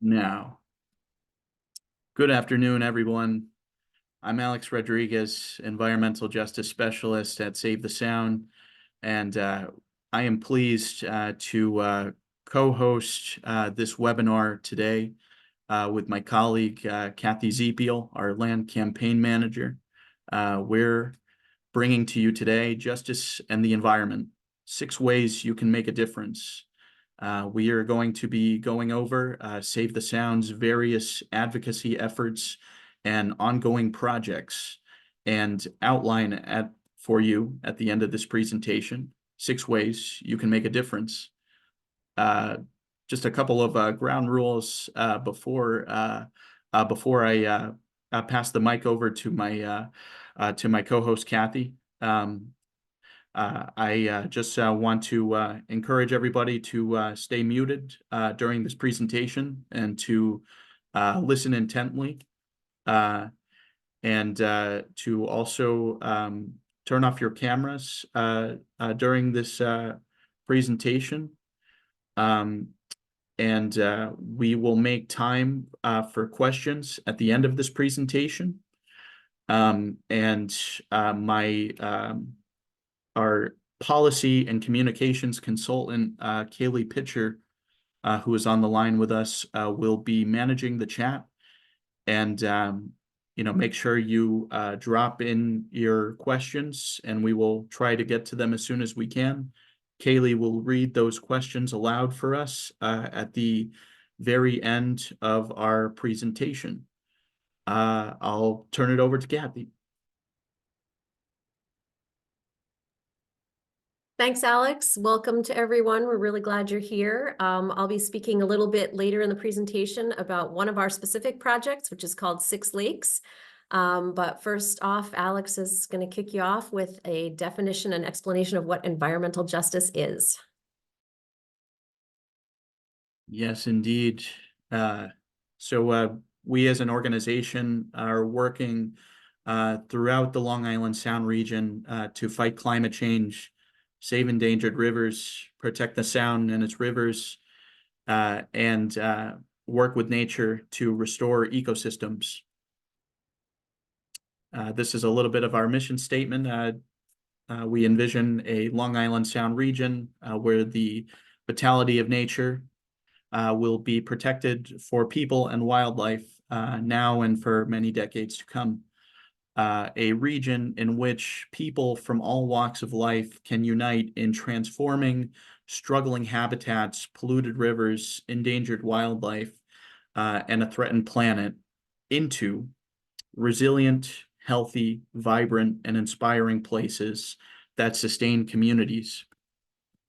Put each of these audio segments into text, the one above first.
Now, good afternoon, everyone. I'm Alex Rodriguez, Environmental Justice Specialist at Save the Sound, and I am pleased to co-host this webinar today with my colleague, Kathy Czepiel, our Land Campaign Manager. We're bringing to you today Justice and the Environment, 6 ways you can make a difference. We are going to be going over Save the Sound's various advocacy efforts and ongoing projects and outline for you at the end of this presentation 6 ways you can make a difference. Just a couple of ground rules before I pass the mic over to my co-host Kathy. I just want to encourage everybody to stay muted during this presentation and to listen intently, and to also turn off your cameras during this presentation. And we will make time for questions at the end of this presentation. Our policy and communications consultant, Kaylee Pitcher, who is on the line with us, will be managing the chat. And, make sure you drop in your questions and we will try to get to them as soon as we can. Kaylee will read those questions aloud for us at the very end of our presentation. I'll turn it over to Kathy. Thanks, Alex. Welcome to everyone. We're really glad you're here. I'll be speaking a little bit later in the presentation about one of our specific projects, which is called 6 Lakes. But first off, Alex is going to kick you off with a definition and explanation of what environmental justice is. Yes, indeed. So we as an organization are working throughout the Long Island Sound region to fight climate change, save endangered rivers, protect the Sound and its rivers, and work with nature to restore ecosystems. This is a little bit of our mission statement. We envision a Long Island Sound region where the vitality of nature will be protected for people and wildlife now and for many decades to come. A region in which people from all walks of life can unite in transforming struggling habitats, polluted rivers, endangered wildlife, and a threatened planet into resilient, healthy, vibrant, and inspiring places that sustain communities.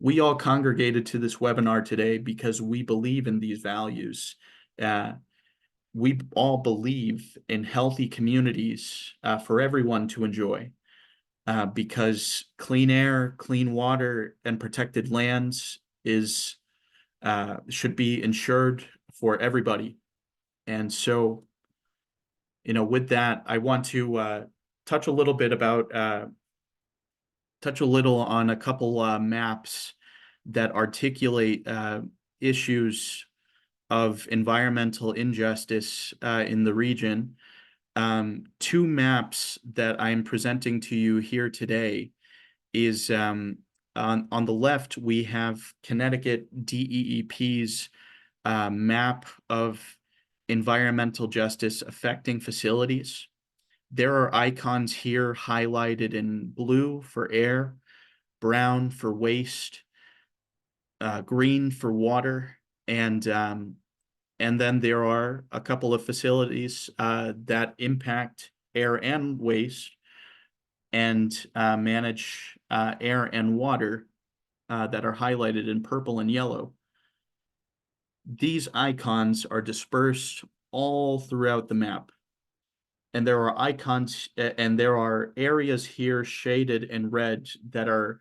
We all congregated to this webinar today because we believe in these values. We all believe in healthy communities for everyone to enjoy, because clean air, clean water, and protected lands should be ensured for everybody. And so, with that, I want to touch a little on a couple maps that articulate issues of environmental injustice in the region. 2 maps that I'm presenting to you here today is on the left, we have Connecticut DEEP's map of environmental justice affecting facilities. There are icons here highlighted in blue for air, brown for waste, green for water, and then there are a couple of facilities that impact air and waste and manage air and water that are highlighted in purple and yellow. These icons are dispersed all throughout the map. And there are icons and there are areas here shaded in red that are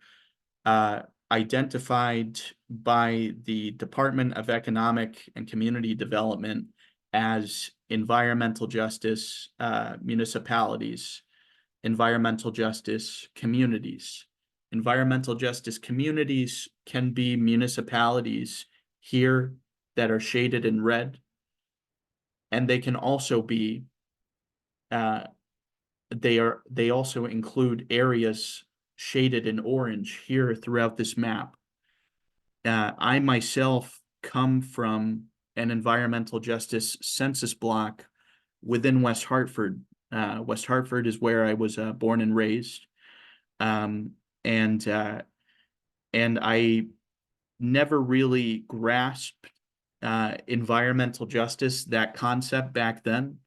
identified by the Department of Economic and Community Development as environmental justice municipalities, environmental justice communities. Environmental justice communities can be municipalities here that are shaded in red. and they can also be they also include areas shaded in orange here throughout this map. I myself come from an environmental justice census block within West Hartford. West Hartford is where I was born and raised, um, and I never really grasped environmental justice, that concept back then.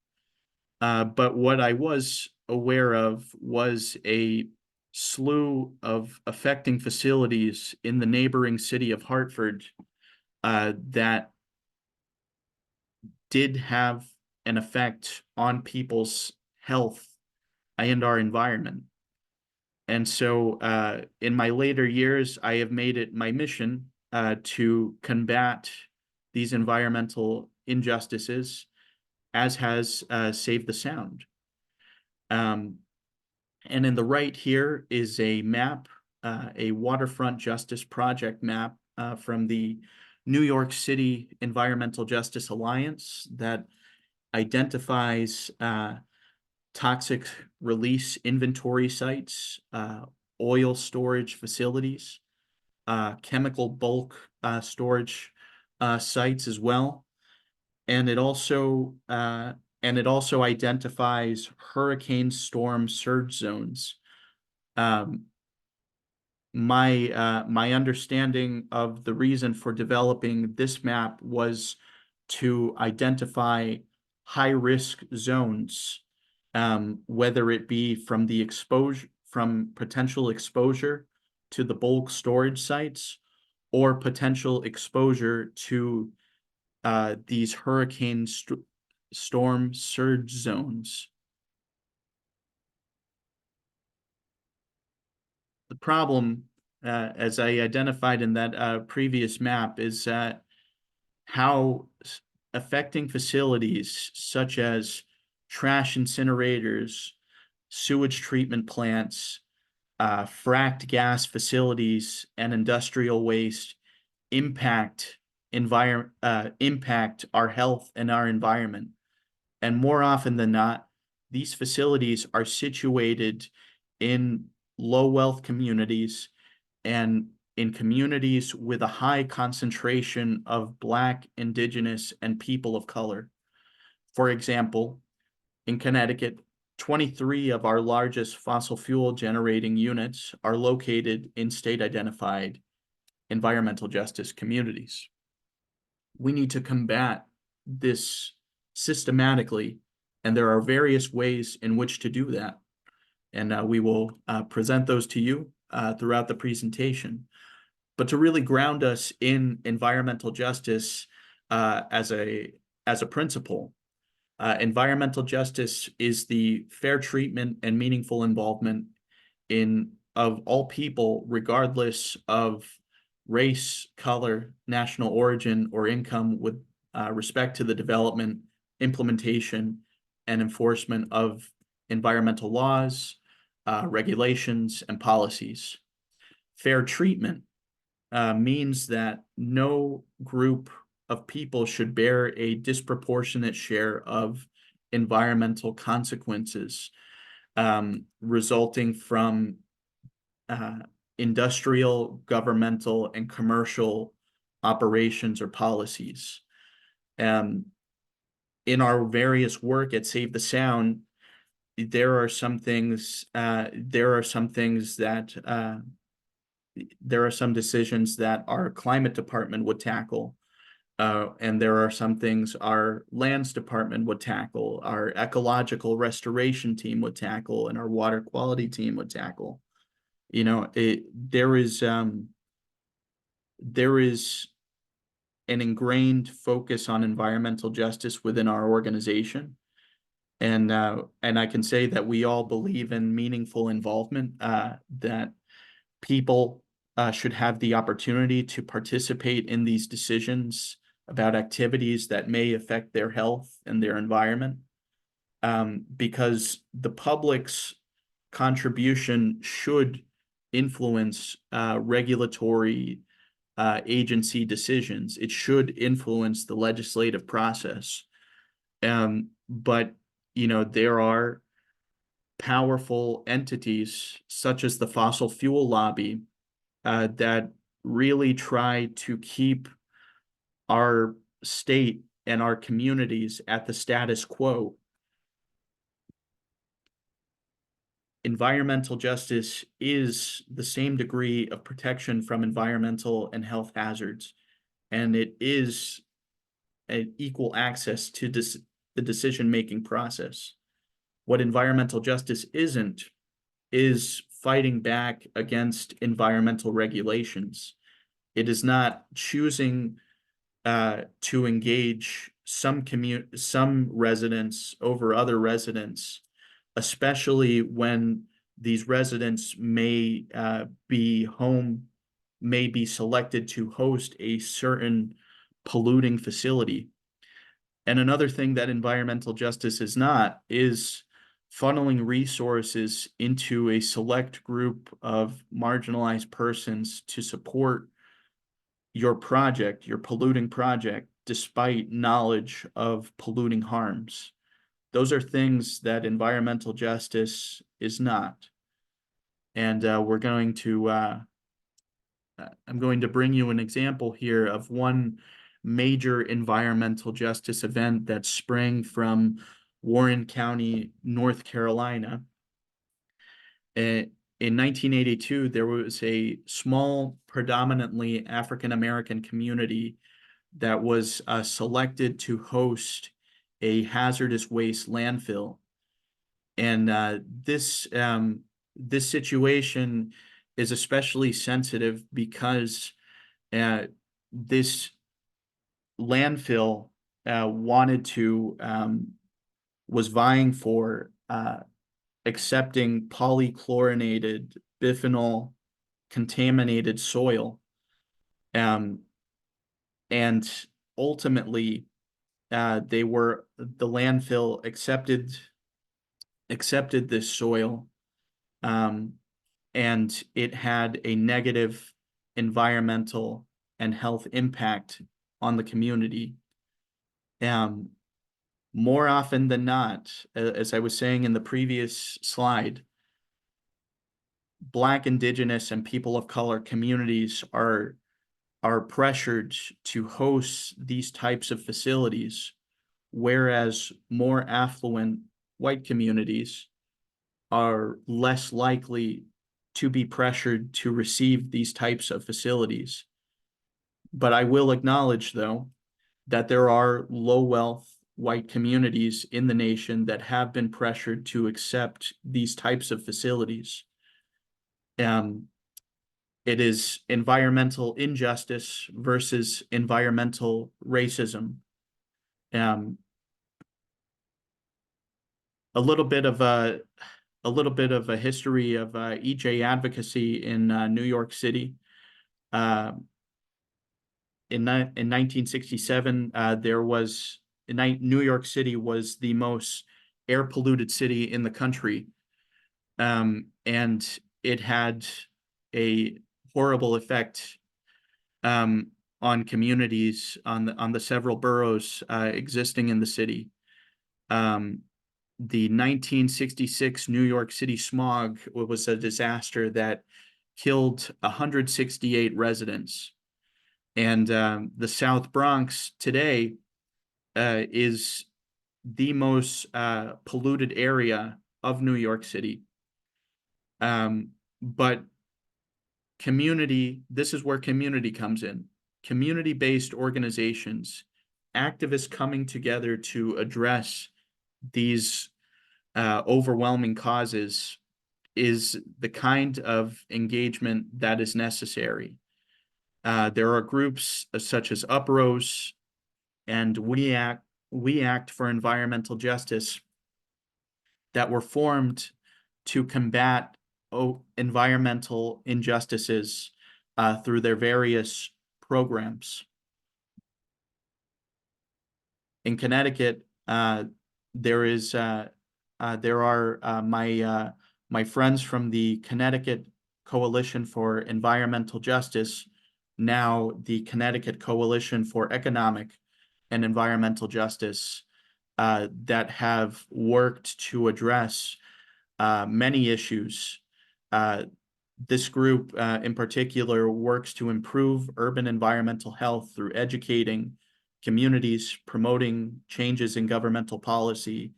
But what I was aware of was a slew of affecting facilities in the neighboring city of Hartford that did have an effect on people's health and our environment. And so in my later years, I have made it my mission to combat these environmental injustices, as has Save the Sound. And in the right here is a map, a waterfront justice project map from the New York City Environmental Justice Alliance that identifies toxic release inventory sites, oil storage facilities, chemical bulk storage sites as well. And it also identifies hurricane storm surge zones. Um, my understanding of the reason for developing this map was to identify high risk zones, whether it be from potential exposure to the bulk storage sites or potential exposure to these storm surge zones. The problem, as I identified in that previous map, is how affecting facilities such as trash incinerators, sewage treatment plants, fracked gas facilities, and industrial waste impact our health and our environment. And more often than not, these facilities are situated in low wealth communities and in communities with a high concentration of Black, Indigenous, and people of color. For example, in Connecticut, 23 of our largest fossil fuel generating units are located in state identified environmental justice communities. We need to combat this systematically, and there are various ways in which to do that. And we will present those to you throughout the presentation. But to really ground us in environmental justice as a principle, environmental justice is the fair treatment and meaningful involvement of all people, regardless of race, color, national origin, or income, with respect to the development, implementation, and enforcement of environmental laws, regulations, and policies. Fair treatment means that no group of people should bear a disproportionate share of environmental consequences resulting from industrial, governmental, and commercial operations or policies. In our various work at Save the Sound, there are some decisions that our climate department would tackle. And there are some things our lands department would tackle, our ecological restoration team would tackle, and our water quality team would tackle. You know, there is an ingrained focus on environmental justice within our organization. And I can say that we all believe in meaningful involvement, that people should have the opportunity to participate in these decisions about activities that may affect their health and their environment, because the public's contribution should influence regulatory agency decisions. It should influence the legislative process. But, there are powerful entities such as the fossil fuel lobby that really try to keep our state and our communities at the status quo. Environmental justice is the same degree of protection from environmental and health hazards, and it is an equal access to the decision-making process. What environmental justice isn't is fighting back against environmental regulations. It is not choosing to engage some residents over other residents, especially when these residents may be selected to host a certain polluting facility. And another thing that environmental justice is not is funneling resources into a select group of marginalized persons to support your project, your polluting project, despite knowledge of polluting harms. Those are things that environmental justice is not. And I'm going to bring you an example here of one major environmental justice event that sprang from Warren County, North Carolina. In 1982, there was a small, predominantly African American community that was selected to host a hazardous waste landfill. And this situation is especially sensitive because this landfill was vying for accepting polychlorinated bisphenol contaminated soil. And ultimately, the landfill accepted this soil, and it had a negative environmental and health impact on the community. More often than not, as I was saying in the previous slide, Black, Indigenous, and people of color communities are pressured to host these types of facilities, whereas more affluent white communities are less likely to be pressured to receive these types of facilities. But I will acknowledge, though, that there are low wealth white communities in the nation that have been pressured to accept these types of facilities. It is environmental injustice versus environmental racism. A little bit of a history of EJ advocacy in New York City. In 1967, New York City was the most air polluted city in the country, and it had a horrible effect on communities on the several boroughs existing in the city. The 1966 New York City smog was a disaster that killed 168 residents. And the South Bronx today is the most polluted area of New York City. But this is where community comes in. Community-based organizations, activists coming together to address these overwhelming causes is the kind of engagement that is necessary. There are groups such as Uprose and We Act for Environmental Justice that were formed to combat environmental injustices through their various programs. In Connecticut, there are my friends from the Connecticut Coalition for Environmental Justice, now the Connecticut Coalition for Economic and Environmental Justice, that have worked to address many issues. This group in particular works to improve urban environmental health through educating communities, promoting changes in governmental policy,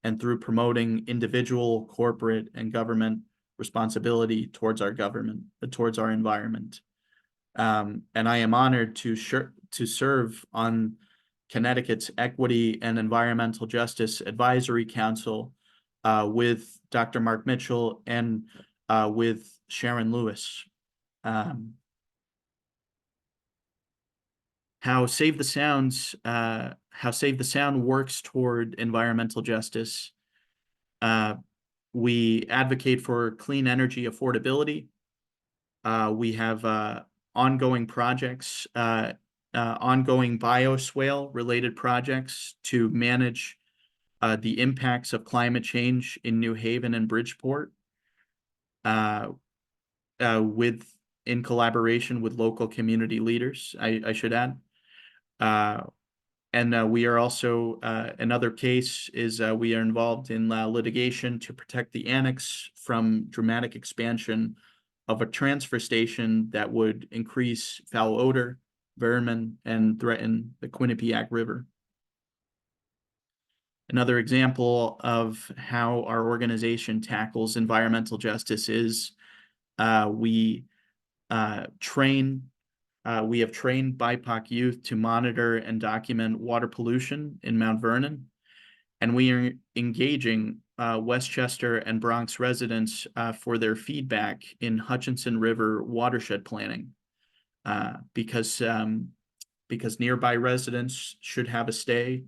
and through promoting individual, corporate, and government responsibility towards our government, towards our environment. And I am honored to serve on Connecticut's Equity and Environmental Justice Advisory Council with Dr. Mark Mitchell and with Sharon Lewis. How Save the Sound works toward environmental justice. We advocate for clean energy affordability. We have ongoing projects, ongoing bioswale related projects to manage the impacts of climate change in New Haven and Bridgeport, in collaboration with local community leaders, I should add. And we are also, another case is we are involved in litigation to protect the annex from dramatic expansion of a transfer station that would increase foul odor, vermin, and threaten the Quinnipiac River. Another example of how our organization tackles environmental justice is we have trained BIPOC youth to monitor and document water pollution in Mount Vernon. And we are engaging Westchester and Bronx residents for their feedback in Hutchinson River watershed planning, because nearby residents should have a say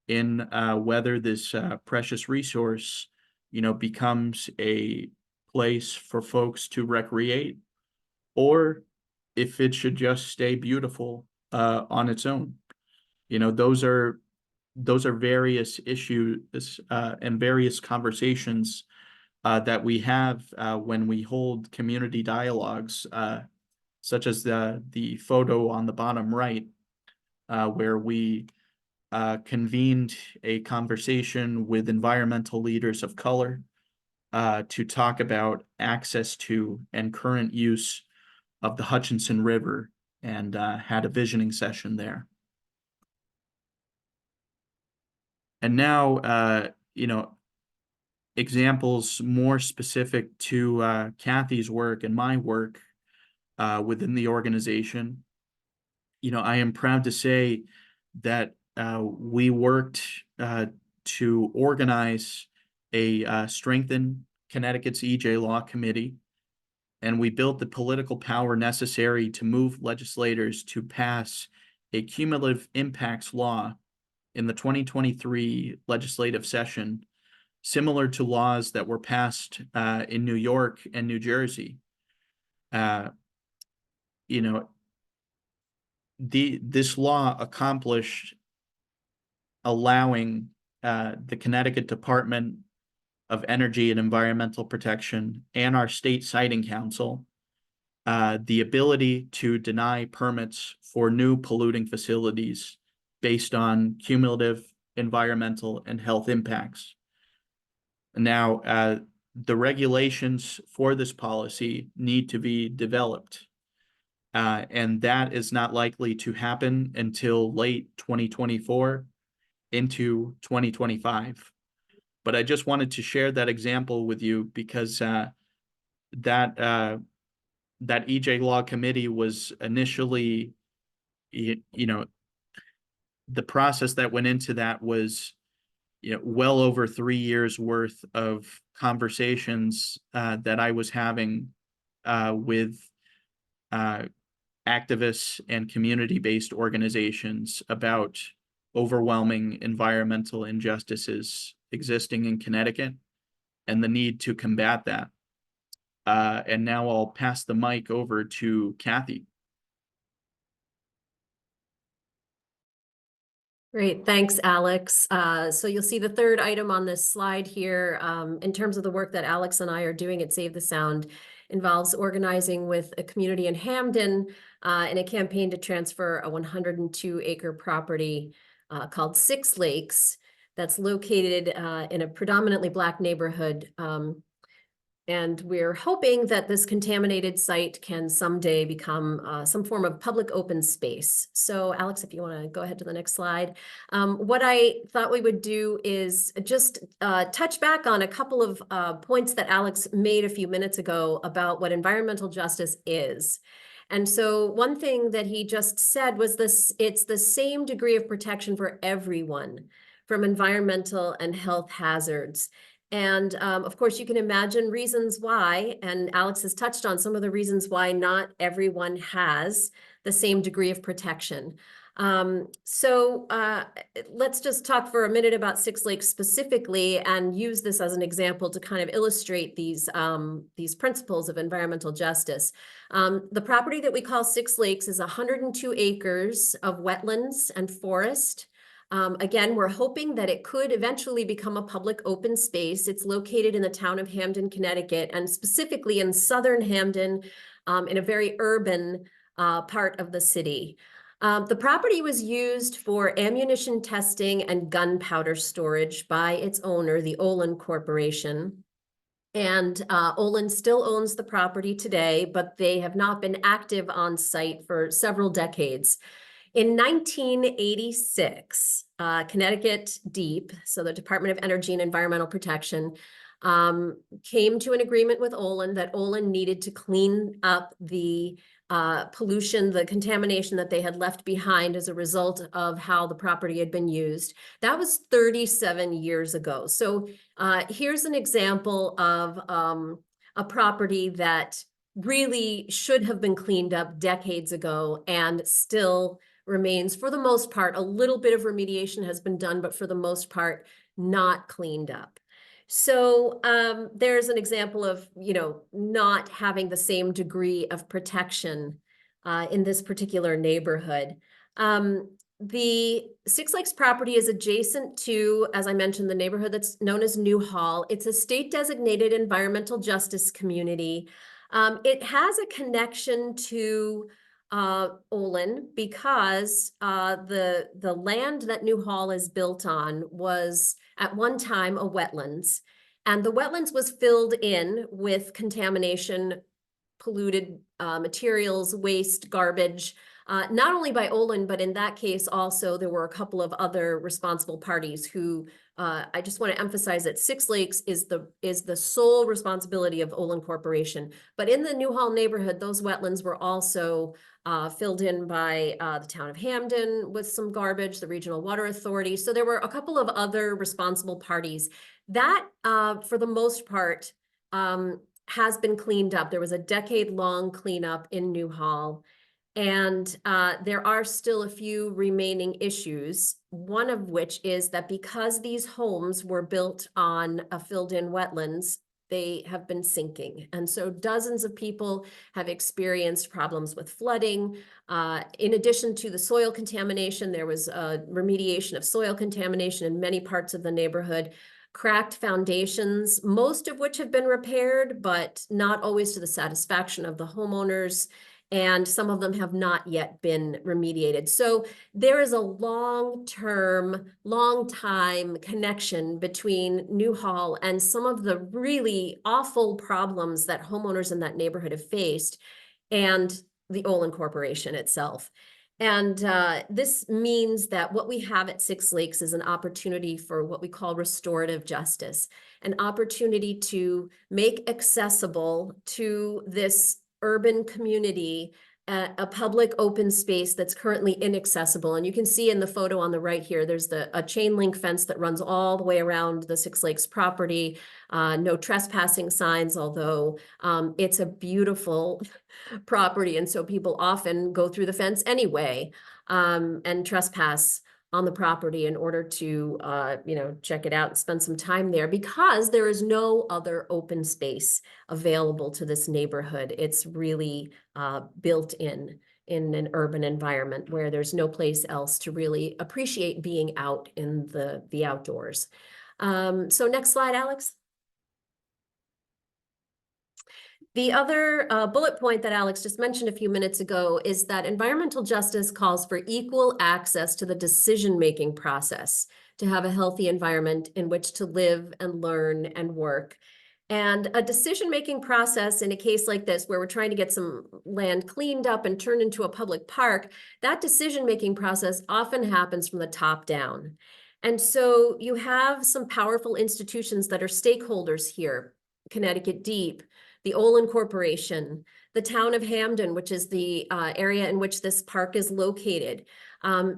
in whether this precious resource, becomes a place for folks to recreate, or if it should just stay beautiful on its own. Those are various issues and various conversations that we have when we hold community dialogues, such as the photo on the bottom right, where we convened a conversation with environmental leaders of color to talk about access to and current use of the Hutchinson River, and had a visioning session there. And now, examples more specific to Kathy's work and my work within the organization. I am proud to say that we worked to organize a strengthen Connecticut's EJ Law Committee, and we built the political power necessary to move legislators to pass a cumulative impacts law in the 2023 legislative session, similar to laws that were passed in New York and New Jersey. This law accomplished allowing the Connecticut Department of Energy and Environmental Protection and our state siting council the ability to deny permits for new polluting facilities based on cumulative environmental and health impacts. Now, the regulations for this policy need to be developed, and that is not likely to happen until late 2024 into 2025. But I just wanted to share that example with you because that EJ Law Committee was initially, the process that went into that was, well over 3 years worth of conversations that I was having with activists and community-based organizations about overwhelming environmental injustices existing in Connecticut and the need to combat that. And now I'll pass the mic over to Kathy. Great, thanks, Alex. So you'll see the third item on this slide here, in terms of the work that Alex and I are doing at Save the Sound, involves organizing with a community in Hamden in a campaign to transfer a 102-acre property called 6 Lakes that's located in a predominantly Black neighborhood. And we're hoping that this contaminated site can someday become some form of public open space. So Alex, if you want to go ahead to the next slide. What I thought we would do is just touch back on a couple of points that Alex made a few minutes ago about what environmental justice is. And so one thing that he just said was this: it's the same degree of protection for everyone from environmental and health hazards. And of course, you can imagine reasons why, and Alex has touched on some of the reasons why not everyone has the same degree of protection. Let's just talk for a minute about Six Lakes specifically and use this as an example to kind of illustrate these principles of environmental justice. The property that we call Six Lakes is 102 acres of wetlands and forest. Again, we're hoping that it could eventually become a public open space. It's located in the town of Hamden, Connecticut, and specifically in southern Hamden, in a very urban part of the city. The property was used for ammunition testing and gunpowder storage by its owner, the Olin Corporation. And Olin still owns the property today, but they have not been active on site for several decades. In 1986, Connecticut DEEP, so the Department of Energy and Environmental Protection, came to an agreement with Olin that Olin needed to clean up the pollution, the contamination that they had left behind as a result of how the property had been used. That was 37 years ago. So here's an example of a property that really should have been cleaned up decades ago and still remains, for the most part. A little bit of remediation has been done, but for the most part, not cleaned up. So there's an example of, not having the same degree of protection in this particular neighborhood. The Six Lakes property is adjacent to, as I mentioned, the neighborhood that's known as Newhall. It's a state-designated environmental justice community. It has a connection to Olin because the land that Newhall is built on was at one time a wetlands, and the wetlands was filled in with contamination, polluted materials, waste, garbage, not only by Olin, but in that case also there were a couple of other responsible parties who I just want to emphasize that Six Lakes is the sole responsibility of Olin Corporation. But in the Newhall neighborhood, those wetlands were also filled in by the town of Hamden with some garbage, the Regional Water Authority. So there were a couple of other responsible parties. That, for the most part, has been cleaned up. There was a decade-long cleanup in Newhall. And there are still a few remaining issues, one of which is that because these homes were built on a filled-in wetlands, they have been sinking. And so dozens of people have experienced problems with flooding. In addition to the soil contamination, there was remediation of soil contamination in many parts of the neighborhood. Cracked foundations, most of which have been repaired, but not always to the satisfaction of the homeowners. And some of them have not yet been remediated. So there is a long-term, long-time connection between Newhall and some of the really awful problems that homeowners in that neighborhood have faced and the Olin Corporation itself. And this means that what we have at Six Lakes is an opportunity for what we call restorative justice, an opportunity to make accessible to this urban community a public open space that's currently inaccessible. And you can see in the photo on the right here, there's a chain link fence that runs all the way around the Six Lakes property. No trespassing signs, although it's a beautiful property. And so people often go through the fence anyway and trespass on the property in order to, check it out and spend some time there, because there is no other open space available to this neighborhood. It's really built in an urban environment where there's no place else to really appreciate being out in the outdoors. So next slide, Alex. The other bullet point that Alex just mentioned a few minutes ago is that environmental justice calls for equal access to the decision-making process to have a healthy environment in which to live and learn and work. And a decision-making process in a case like this, where we're trying to get some land cleaned up and turned into a public park, that decision-making process often happens from the top down. And so you have some powerful institutions that are stakeholders here: Connecticut Deep, the Olin Corporation, the town of Hamden, which is the area in which this park is located,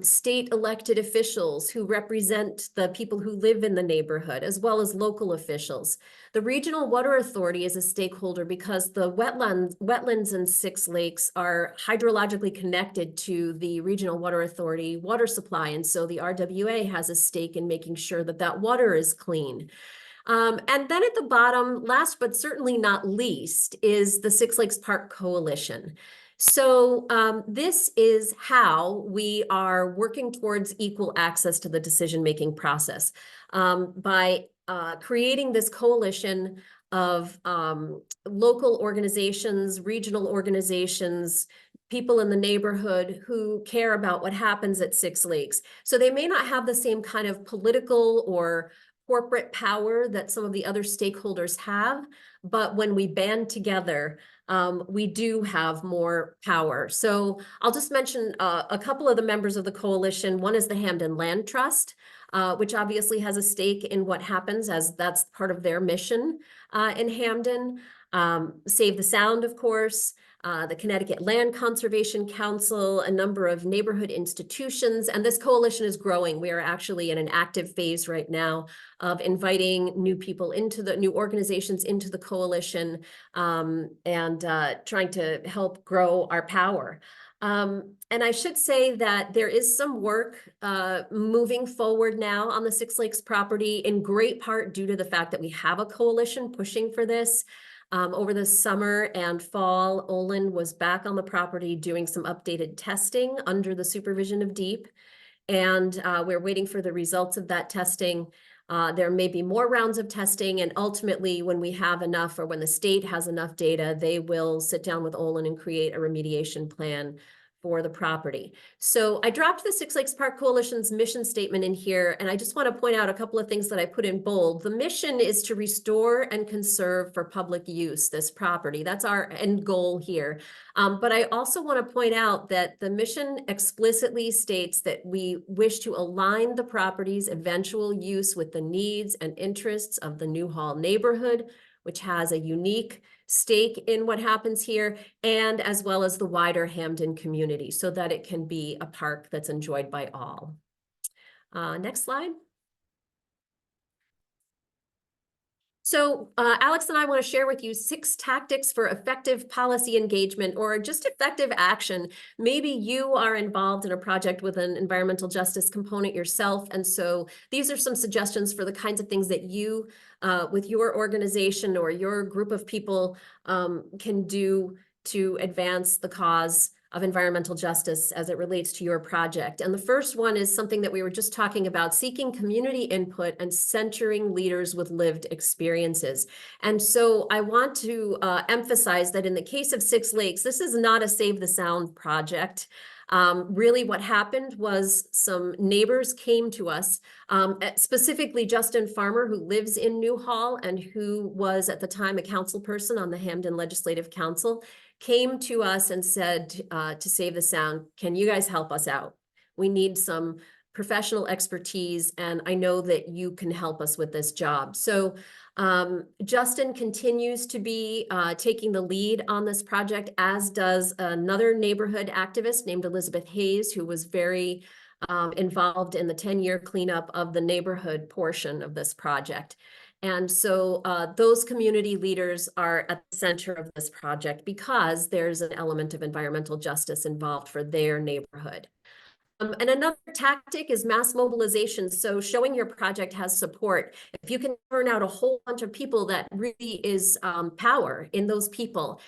state elected officials who represent the people who live in the neighborhood, as well as local officials. The Regional Water Authority is a stakeholder because the wetlands in Six Lakes are hydrologically connected to the Regional Water Authority water supply, and so the RWA has a stake in making sure that that water is clean. And then at the bottom, last but certainly not least, is the Six Lakes Park Coalition. So this is how we are working towards equal access to the decision-making process by creating this coalition of local organizations, regional organizations, people in the neighborhood who care about what happens at Six Lakes. So they may not have the same kind of political or corporate power that some of the other stakeholders have, but when we band together, we do have more power. So I'll just mention a couple of the members of the coalition. One is the Hamden Land Trust, which obviously has a stake in what happens, as that's part of their mission in Hamden. Save the Sound, of course, the Connecticut Land Conservation Council, a number of neighborhood institutions, and this coalition is growing. We are actually in an active phase right now of inviting new people into the new organizations into the coalition, and trying to help grow our power. And I should say that there is some work moving forward now on the Six Lakes property, in great part due to the fact that we have a coalition pushing for this. Over the summer and fall, Olin was back on the property doing some updated testing under the supervision of DEEP. And we're waiting for the results of that testing. There may be more rounds of testing, and ultimately, when we have enough, or when the state has enough data, they will sit down with Olin and create a remediation plan for the property. So I dropped the Six Lakes Park Coalition's mission statement in here, and I just want to point out a couple of things that I put in bold. The mission is to restore and conserve for public use this property. That's our end goal here. But I also want to point out that the mission explicitly states that we wish to align the property's eventual use with the needs and interests of the Newhall neighborhood, which has a unique stake in what happens here, and as well as the wider Hamden community, so that it can be a park that's enjoyed by all. Next slide. So Alex and I want to share with you 6 tactics for effective policy engagement, or just effective action. Maybe you are involved in a project with an environmental justice component yourself. And so these are some suggestions for the kinds of things that you, with your organization or your group of people, can do to advance the cause of environmental justice as it relates to your project. And the first one is something that we were just talking about: seeking community input and centering leaders with lived experiences. And so I want to emphasize that in the case of Six Lakes, this is not a Save the Sound project. Really what happened was some neighbors came to us, specifically Justin Farmer, who lives in Newhall and who was at the time a council person on the Hamden Legislative Council, came to us and said to Save the Sound, can you guys help us out? We need some professional expertise, and I know that you can help us with this job. So Justin continues to be taking the lead on this project, as does another neighborhood activist named Elizabeth Hayes, who was very involved in the 10-year cleanup of the neighborhood portion of this project. And so those community leaders are at the center of this project because there's an element of environmental justice involved for their neighborhood. And another tactic is mass mobilization. So showing your project has support. If you can turn out a whole bunch of people, that really is power in those people,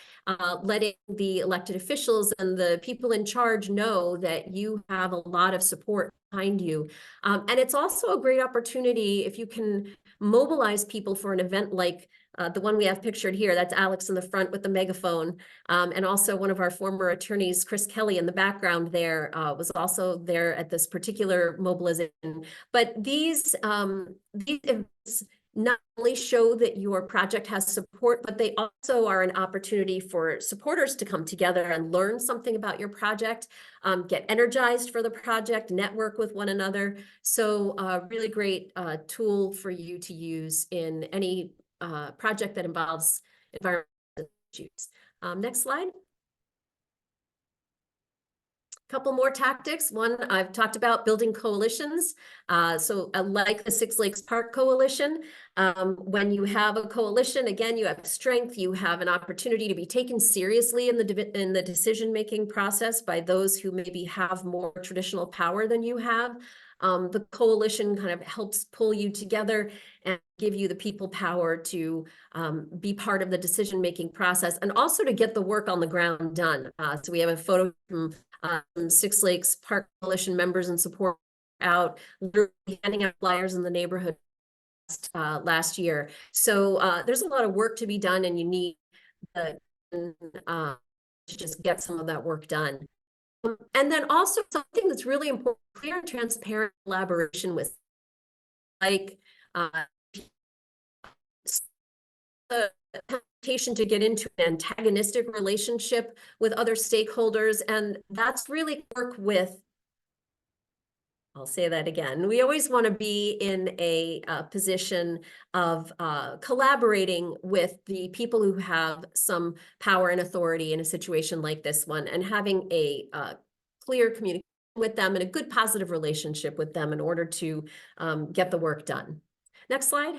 letting the elected officials and the people in charge know that you have a lot of support behind you. And it's also a great opportunity if you can mobilize people for an event like The one we have pictured here, that's Alex in the front with the megaphone. And also one of our former attorneys, Chris Kelly, in the background there, was also there at this particular mobilization. But these events not only show that your project has support, but they also are an opportunity for supporters to come together and learn something about your project, get energized for the project, network with one another. So really great tool for you to use in any project that involves environmental issues. Next slide. Couple more tactics. One, I've talked about building coalitions. Like the Six Lakes Park Coalition, when you have a coalition, again, you have strength, you have an opportunity to be taken seriously in the decision-making process by those who maybe have more traditional power than you have. The coalition kind of helps pull you together and give you the people power to be part of the decision-making process and also to get the work on the ground done. So we have a photo from Six Lakes Park Coalition members and support out literally handing out flyers in the neighborhood last year. So there's a lot of work to be done, and you need to just get some of that work done. And then also something that's really important, clear and transparent collaboration with like the temptation to get into an antagonistic relationship with other stakeholders, and that's really work with, I'll say that again. We always want to be in a position of collaborating with the people who have some power and authority in a situation like this one, and having a clear communication with them and a good positive relationship with them in order to get the work done. Next slide.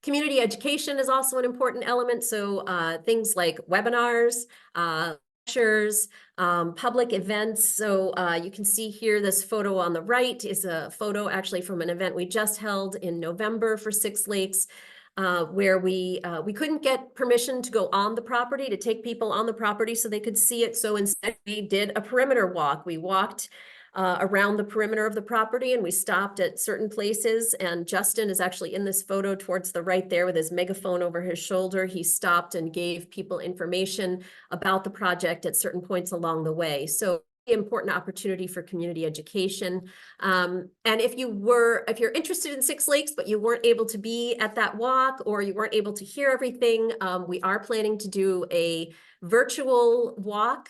Community education is also an important element. So things like webinars, lectures, public events. So you can see here, this photo on the right is a photo actually from an event we just held in November for Six Lakes, where we couldn't get permission to go on the property, to take people on the property so they could see it. So instead we did a perimeter walk. We walked around the perimeter of the property, and we stopped at certain places. And Justin is actually in this photo towards the right there with his megaphone over his shoulder. He stopped and gave people information about the project at certain points along the way. So important opportunity for community education. And if you're interested in Six Lakes, but you weren't able to be at that walk, or you weren't able to hear everything, we are planning to do a virtual walk,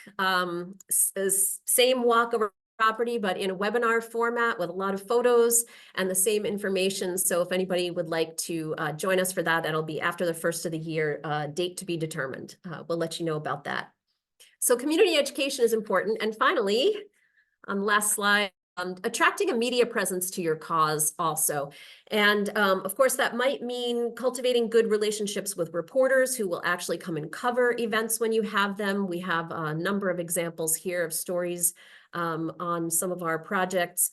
same walk over property, but in a webinar format with a lot of photos and the same information. So if anybody would like to join us for that, that'll be after the first of the year, date to be determined. We'll let you know about that. So community education is important. And finally, on the last slide, attracting a media presence to your cause also. And of course, that might mean cultivating good relationships with reporters who will actually come and cover events when you have them. We have a number of examples here of stories on some of our projects.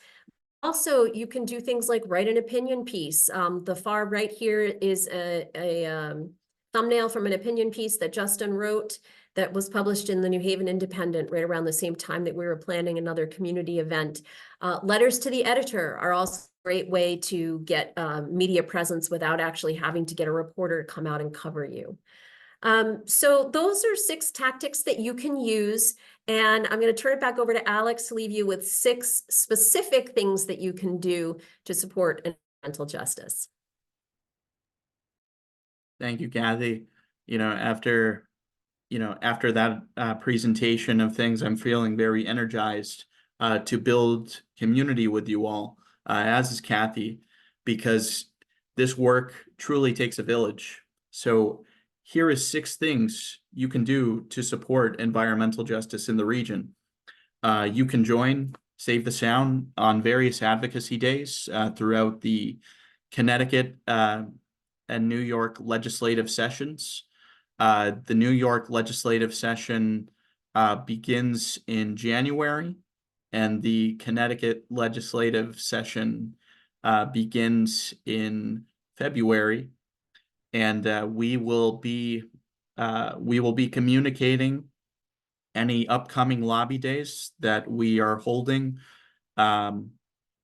Also, you can do things like write an opinion piece. The far right here is a thumbnail from an opinion piece that Justin wrote that was published in the New Haven Independent right around the same time that we were planning another community event. Letters to the editor are also a great way to get media presence without actually having to get a reporter to come out and cover you. So those are 6 tactics that you can use. And I'm going to turn it back over to Alex to leave you with 6 specific things that you can do to support environmental justice. Thank you, Kathy. After that presentation of things, I'm feeling very energized to build community with you all, as is Kathy, because this work truly takes a village. So here is 6 things you can do to support environmental justice in the region. You can join Save the Sound on various advocacy days throughout the Connecticut and New York legislative sessions. The New York legislative session begins in January, and the Connecticut legislative session begins in February. And we will be communicating any upcoming lobby days that we are holding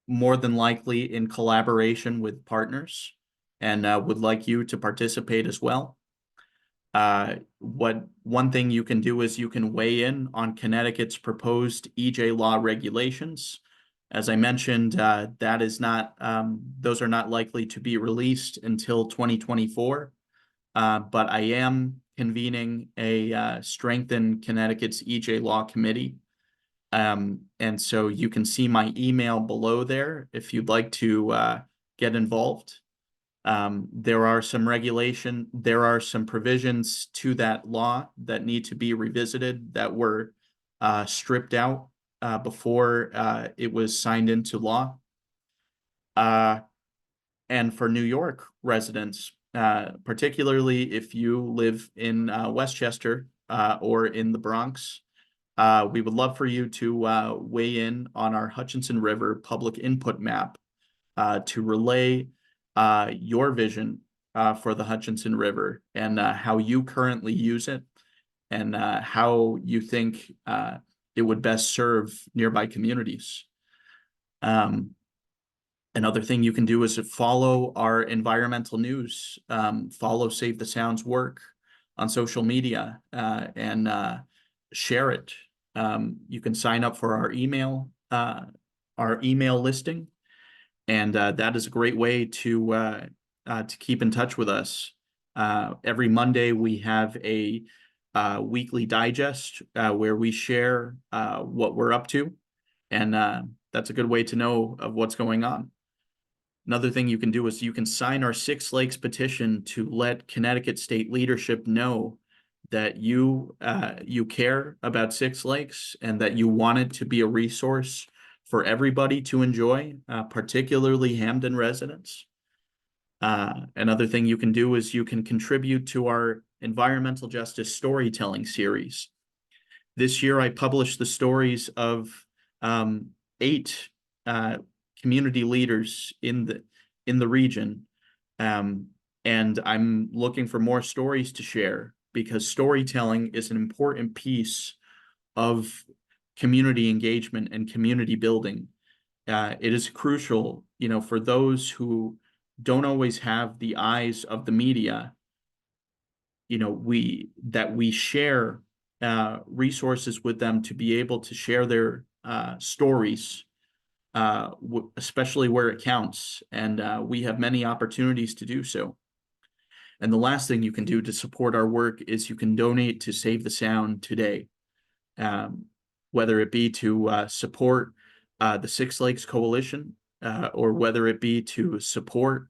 more than likely in collaboration with partners, and would like you to participate as well. One thing you can do is you can weigh in on Connecticut's proposed EJ law regulations. As I mentioned, that is not those are not likely to be released until 2024. But I am convening a Strengthen Connecticut's EJ Law Committee. And so you can see my email below there if you'd like to get involved. There are some provisions to that law that need to be revisited that were stripped out before it was signed into law. And for New York residents, particularly if you live in Westchester or in the Bronx, we would love for you to weigh in on our Hutchinson River public input map to relay your vision for the Hutchinson River and how you currently use it and how you think it would best serve nearby communities. Another thing you can do is to follow our environmental news, follow Save the Sound's work on social media and share it. You can sign up for our email listing, and that is a great way to keep in touch with us. Every Monday we have a weekly digest where we share what we're up to, and that's a good way to know of what's going on. Another thing you can do is you can sign our Six Lakes petition to let Connecticut state leadership know that you care about Six Lakes and that you want it to be a resource for everybody to enjoy, particularly Hamden residents. Another thing you can do is you can contribute to our environmental justice storytelling series. This year, I published the stories of 8 community leaders in the region, and I'm looking for more stories to share because storytelling is an important piece of community engagement and community building. It is crucial, for those who don't always have the eyes of the media, we share resources with them to be able to share their stories, especially where it counts. And we have many opportunities to do so. And the last thing you can do to support our work is you can donate to Save the Sound today, whether it be to support the Six Lakes Coalition or whether it be to support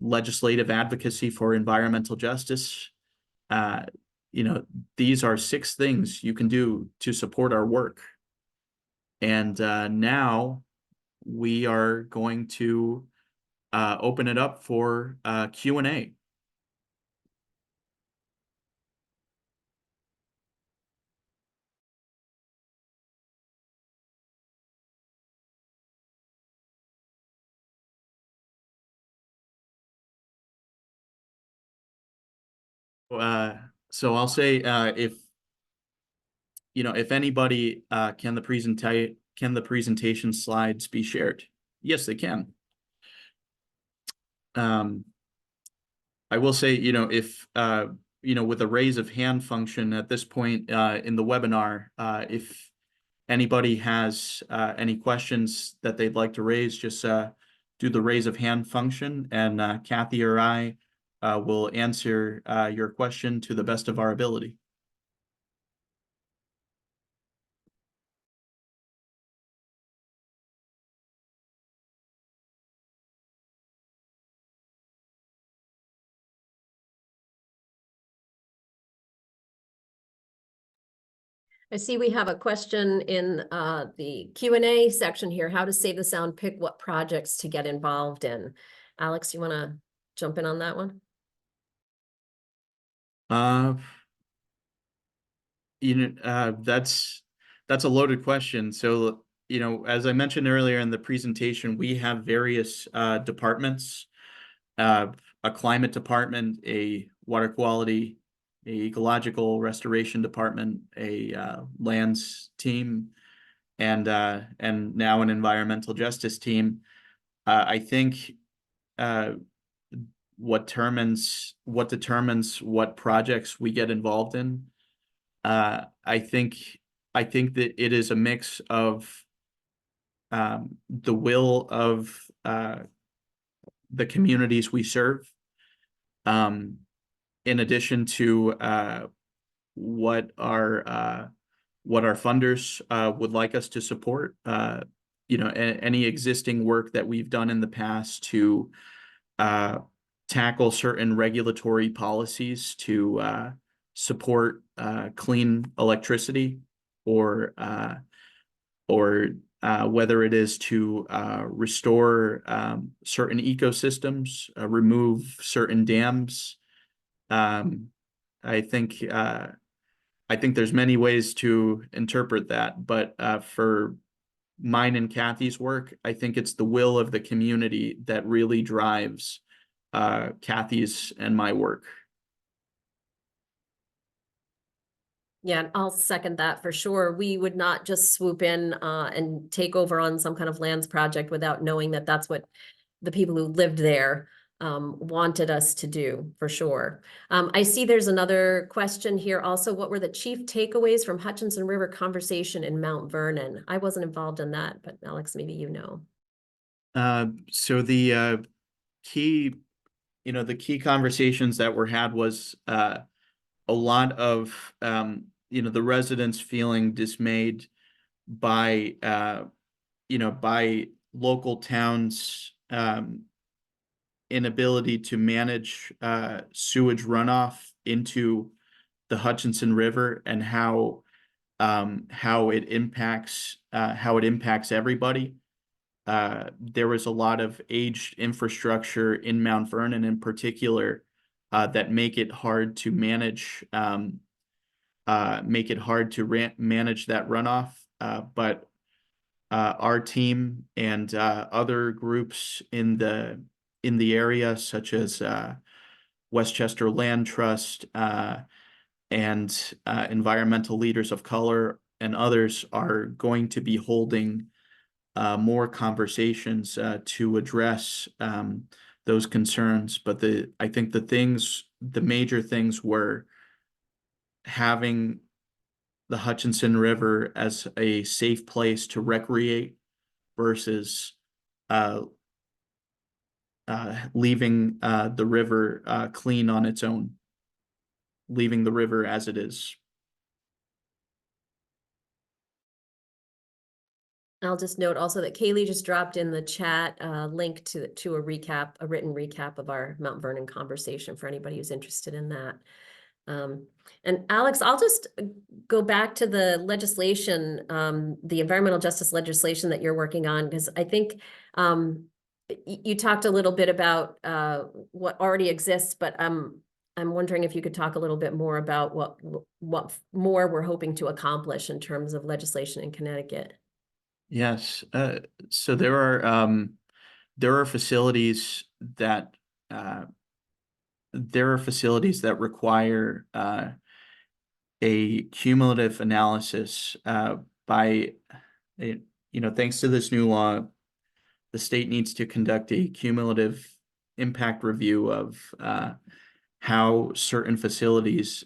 legislative advocacy for environmental justice. These are 6 things you can do to support our work. And now we are going to open it up for Q&A. So I'll say if anybody can the presentation slides be shared? Yes, they can. I will say, if with a raise of hand function at this point in the webinar, if anybody has any questions that they'd like to raise, just do the raise of hand function, and Kathy or I will answer your question to the best of our ability. I see we have a question in the Q&A section here. How does Save the Sound pick what projects to get involved in? Alex, you want to jump in on that one? That's a loaded question. So, as I mentioned earlier in the presentation, we have various departments, a climate department, a water quality, a ecological restoration department, a lands team, and now an environmental justice team. I think what determines what projects we get involved in. I think that it is a mix of the will of the communities we serve, in addition to what our funders would like us to support. Any existing work that we've done in the past to tackle certain regulatory policies to support clean electricity, or whether it is to restore certain ecosystems, remove certain dams. I think there's many ways to interpret that, but for mine and Kathy's work, I think it's the will of the community that really drives Kathy's and my work. Yeah, I'll second that for sure. We would not just swoop in and take over on some kind of lands project without knowing that that's what the people who lived there wanted us to do, for sure. I see there's another question here also. What were the chief takeaways from Hutchinson River conversation in Mount Vernon? I wasn't involved in that, but Alex, maybe you know. So the key conversations that were had was a lot of the residents feeling dismayed by by local towns' inability to manage sewage runoff into the Hutchinson River, and how it impacts everybody. There was a lot of aged infrastructure in Mount Vernon in particular that make it hard to manage manage that runoff. But our team and other groups in the area, such as Westchester Land Trust and environmental leaders of color and others, are going to be holding more conversations to address those concerns. But I think the major things were having the Hutchinson River as a safe place to recreate versus leaving the river clean on its own, leaving the river as it is. I'll just note also that Kaylee just dropped in the chat link to a written recap of our Mount Vernon conversation for anybody who's interested in that. And Alex, I'll just go back to the legislation, the environmental justice legislation that you're working on, because I think you talked a little bit about what already exists, but I'm wondering if you could talk a little bit more about what more we're hoping to accomplish in terms of legislation in Connecticut. Yes. So there are facilities that require a cumulative analysis by thanks to this new law. The state needs to conduct a cumulative impact review of how certain facilities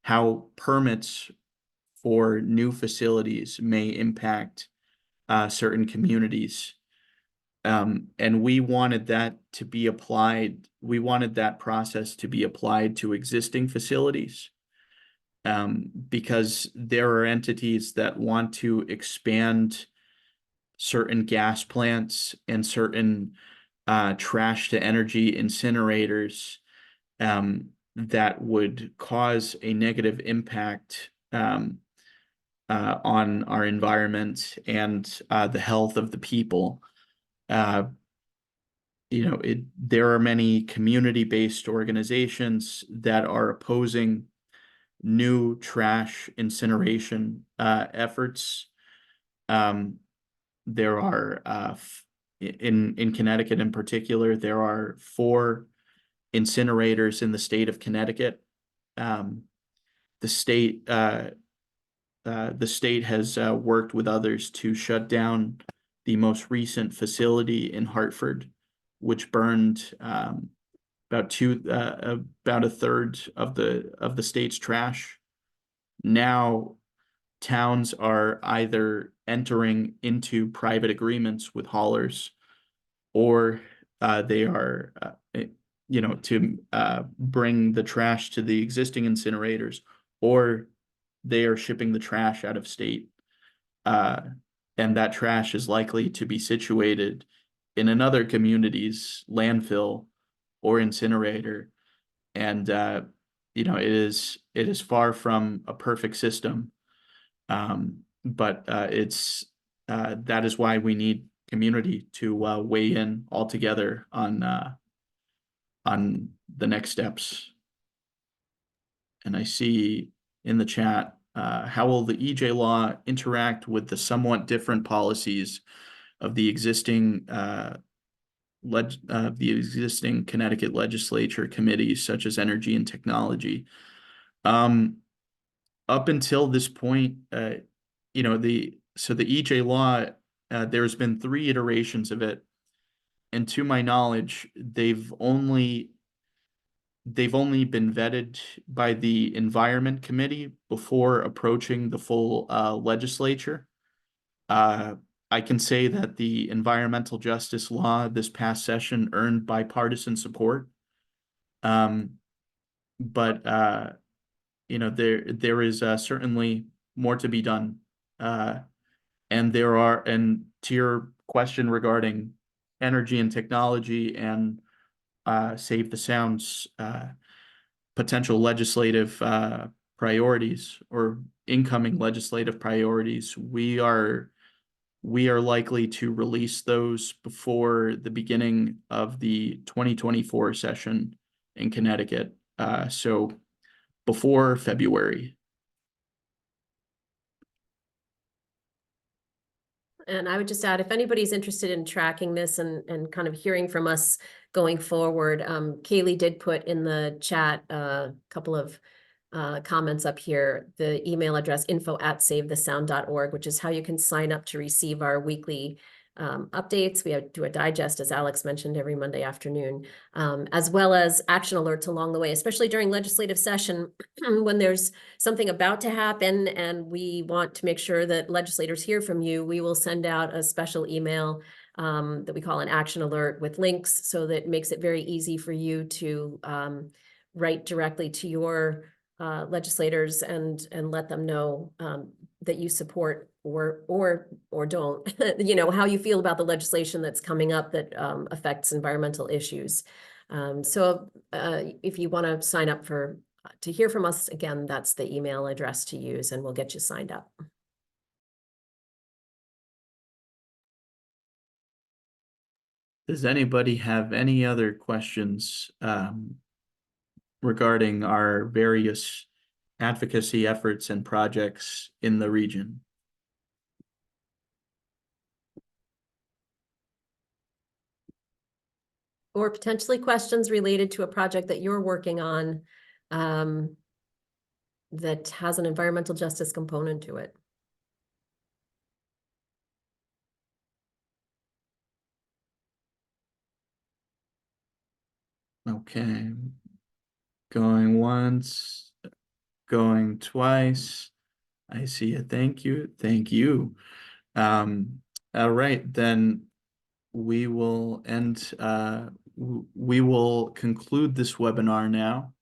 how permits for new facilities may impact certain communities. And we wanted that process to be applied to existing facilities, because there are entities that want to expand certain gas plants and certain trash to energy incinerators that would cause a negative impact on our environment and the health of the people. There are many community-based organizations that are opposing new trash incineration efforts. There are in Connecticut in particular, there are 4 incinerators in the state of Connecticut. The state the state has worked with others to shut down the most recent facility in Hartford, which burned about a third of the state's trash. Now towns are either entering into private agreements with haulers, or they are to bring the trash to the existing incinerators, or they are shipping the trash out of state. And that trash is likely to be situated in another community's landfill or incinerator. And it is far from a perfect system. But that is why we need community to weigh in all together on the next steps. And I see in the chat, how will the EJ law interact with the somewhat different policies of the existing Connecticut legislature committees, such as energy and technology? Up until this point, the EJ law, there's been 3 iterations of it, and to my knowledge, they've only been vetted by the Environment Committee before approaching the full legislature. I can say that the environmental justice law this past session earned bipartisan support. But there is certainly more to be done. And to your question regarding energy and technology and Save the Sound's potential legislative priorities or incoming legislative priorities, we are likely to release those before the beginning of the 2024 session in Connecticut. So before February. And I would just add, if anybody's interested in tracking this and kind of hearing from us going forward, Kaylee did put in the chat a couple of comments up here, the email address info@savethesound.org, which is how you can sign up to receive our weekly updates. We do a digest, as Alex mentioned, every Monday afternoon, as well as action alerts along the way, especially during legislative session when there's something about to happen and we want to make sure that legislators hear from you. We will send out a special email that we call an action alert with links, so that it makes it very easy for you to write directly to your legislators and let them know that you support or don't, how you feel about the legislation that's coming up that affects environmental issues. So if you want to sign up to hear from us, again, that's the email address to use, and we'll get you signed up. Does anybody have any other questions regarding our various advocacy efforts and projects in the region? Or potentially questions related to a project that you're working on that has an environmental justice component to it. Okay. Going once, going twice. I see a thank you. Thank you. All right, then we will conclude this webinar now.